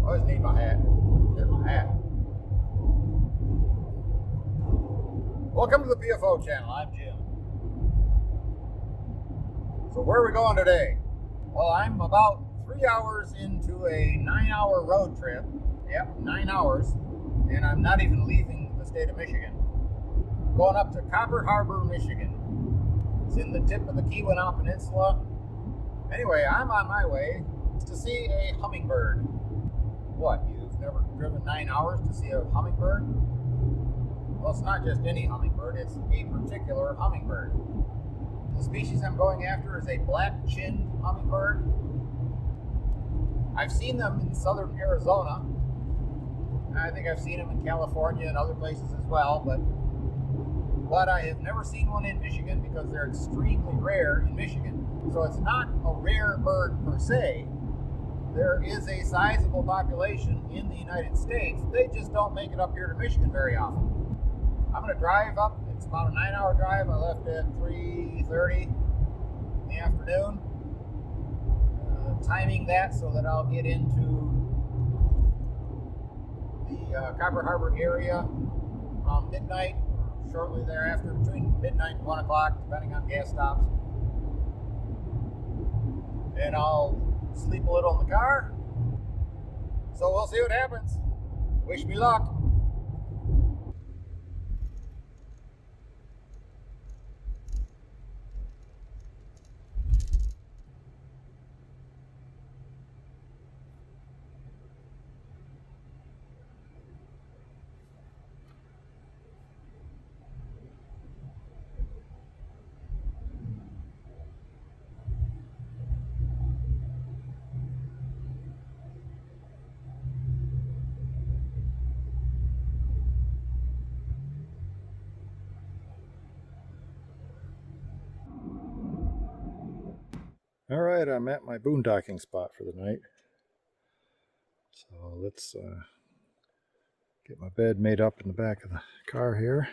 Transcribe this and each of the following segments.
always need my hat. There's my hat. Welcome to the PFO channel. I'm Jim. So where are we going today? Well, I'm about 3 hours into a 9-hour road trip. Yep, 9 hours. And I'm not even leaving the state of Michigan. Going up to Copper Harbor, Michigan. It's in the tip of the Keweenaw Peninsula. Anyway, I'm on my way to see a hummingbird. What, you've never driven 9 hours to see a hummingbird? Well, it's not just any hummingbird, it's a particular hummingbird. The species I'm going after is a black-chinned hummingbird. I've seen them in southern Arizona. I think I've seen them in California and other places as well, but I have never seen one in Michigan because they're extremely rare in Michigan. So it's not a rare bird per se. There is a sizable population in the United States. They just don't make it up here to Michigan very often. I'm going to drive up. It's about a 9-hour drive. I left at 3:30 in the afternoon. Timing that so that I'll get into the Copper Harbor area around midnight, shortly thereafter, between midnight and 1 o'clock, depending on gas stops. And I'll sleep a little in the car. So we'll see what happens. Wish me luck. All right, I'm at my boondocking spot for the night. So let's get my bed made up in the back of the car here.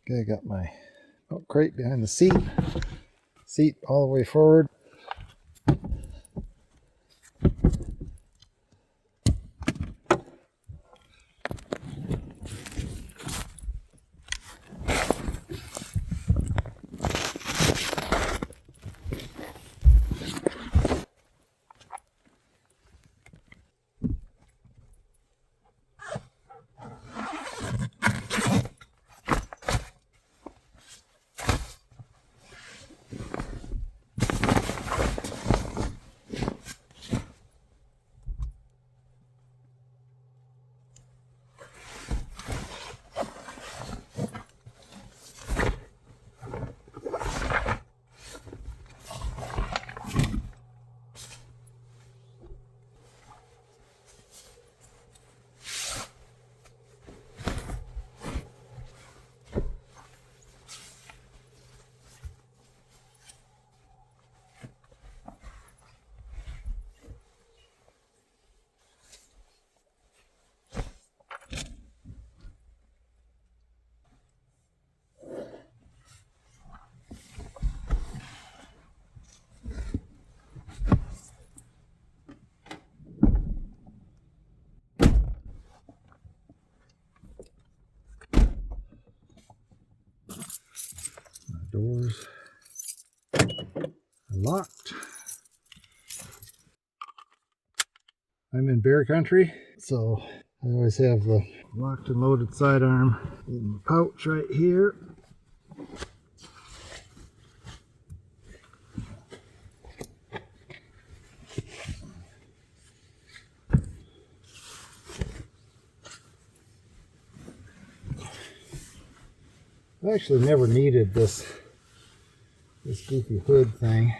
Okay, I got my milk crate behind the seat all the way forward. Doors are locked. I'm in bear country, so I always have the locked and loaded sidearm in the pouch right here. I actually never needed this goofy hood thing,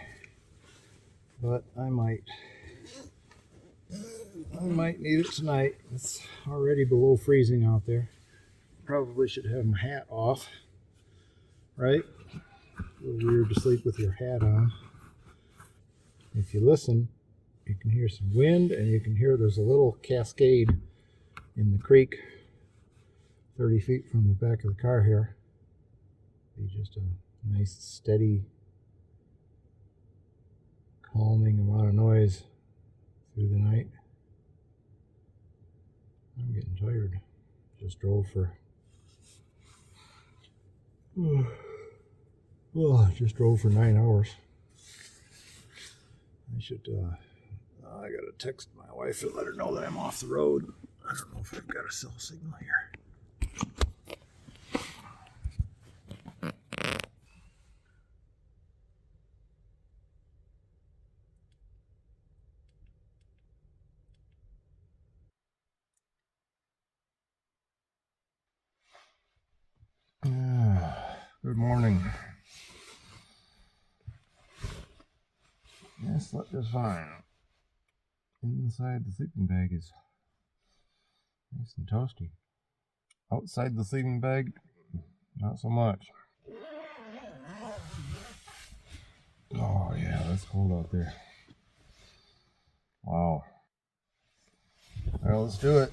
but I might need it tonight. It's already below freezing out there. Probably should have my hat off. right? A little weird to sleep with your hat on. If you listen, you can hear some wind, and you can hear there's a little cascade in the creek 30 feet from the back of the car here. Be just a nice, steady, calming amount of noise through the night. I'm getting tired. Just drove for 9 hours. I gotta text my wife and let her know that I'm off the road. I don't know if I've got a cell signal here. Good morning. Yes, slept just fine. Inside the sleeping bag is nice and toasty. Outside the sleeping bag, not so much. Oh yeah, that's cold out there. Wow. Well, let's do it.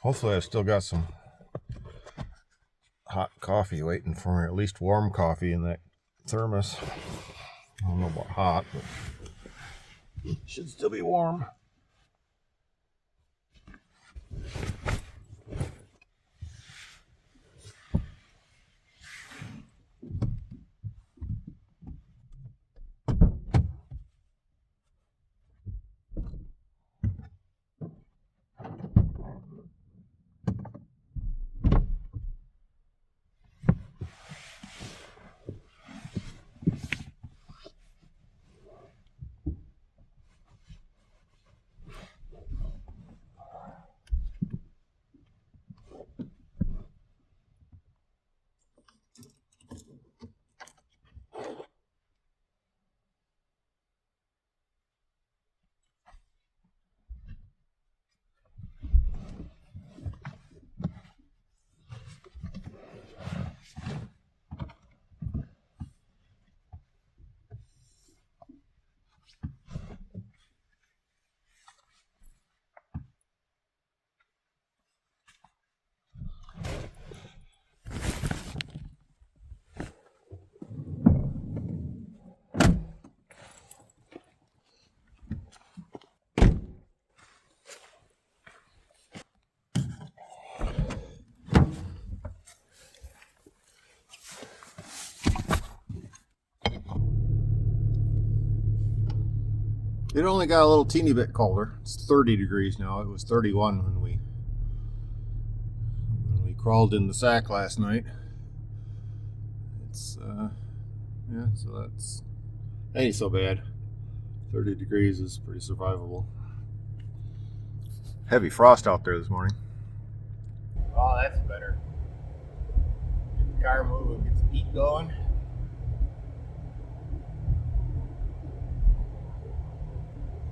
Hopefully I've still got some hot coffee waiting for me, or at least warm coffee in that thermos. I don't know about hot, but it should still be warm. It only got a little teeny bit colder. It's 30 degrees now. It was 31 when we crawled in the sack last night. It's yeah, so that's ain't so bad. 30 degrees is pretty survivable. Heavy frost out there this morning. Oh, that's better. Get the car moving, get some heat going.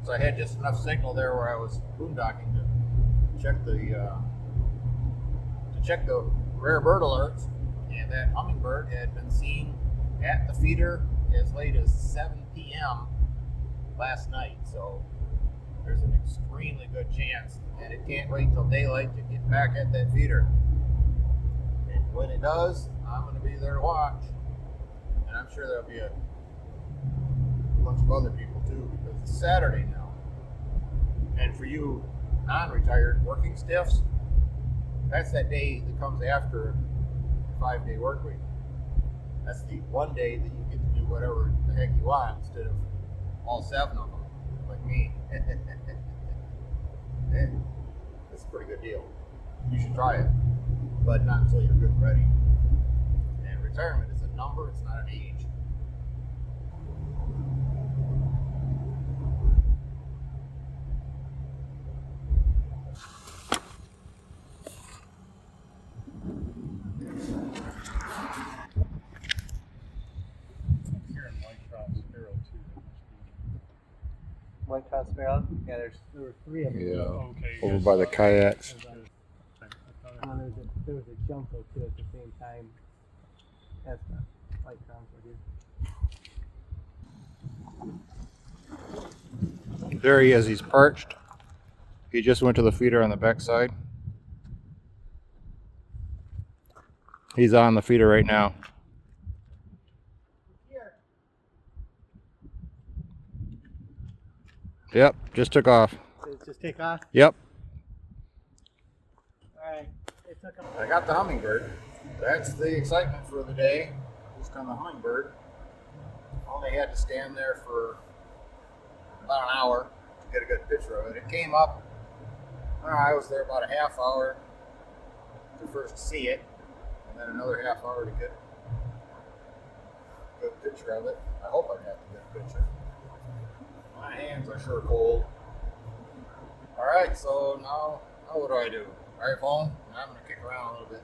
So I had just enough signal there where I was boondocking to check the rare bird alerts, and that hummingbird had been seen at the feeder as late as 7 p.m. last night. So there's an extremely good chance that it can't wait till daylight to get back at that feeder. And when it does, I'm going to be there to watch. And I'm sure there'll be a bunch of other people too, because it's Saturday now. And for you non-retired working stiffs, that's that day that comes after a 5-day work week. That's the one day that you get to do whatever the heck you want instead of all 7 of them, like me. And that's a pretty good deal. You should try it, but not until you're good and ready. And retirement is a number, it's not an age. white-crowned sparrow. Yeah, there were 3 of them. Yeah. Okay. Over by the kayaks. And there was a junco too at the same time as the white-crowns were here. There he is. He's perched. He just went to the feeder on the backside. He's on the feeder right now. Yep, just took off. Did it just take off? Yep. Alright. It took a I got the hummingbird. That's the excitement for the day. Just on the hummingbird. Only had to stand there for about an hour to get a good picture of it. It came up. I was there about a half hour to first see it, and then another half hour to get a good picture of it. I hope I got the good picture. My hands are sure cold. Alright, so now what do? I have home, and I'm going to kick around a little bit.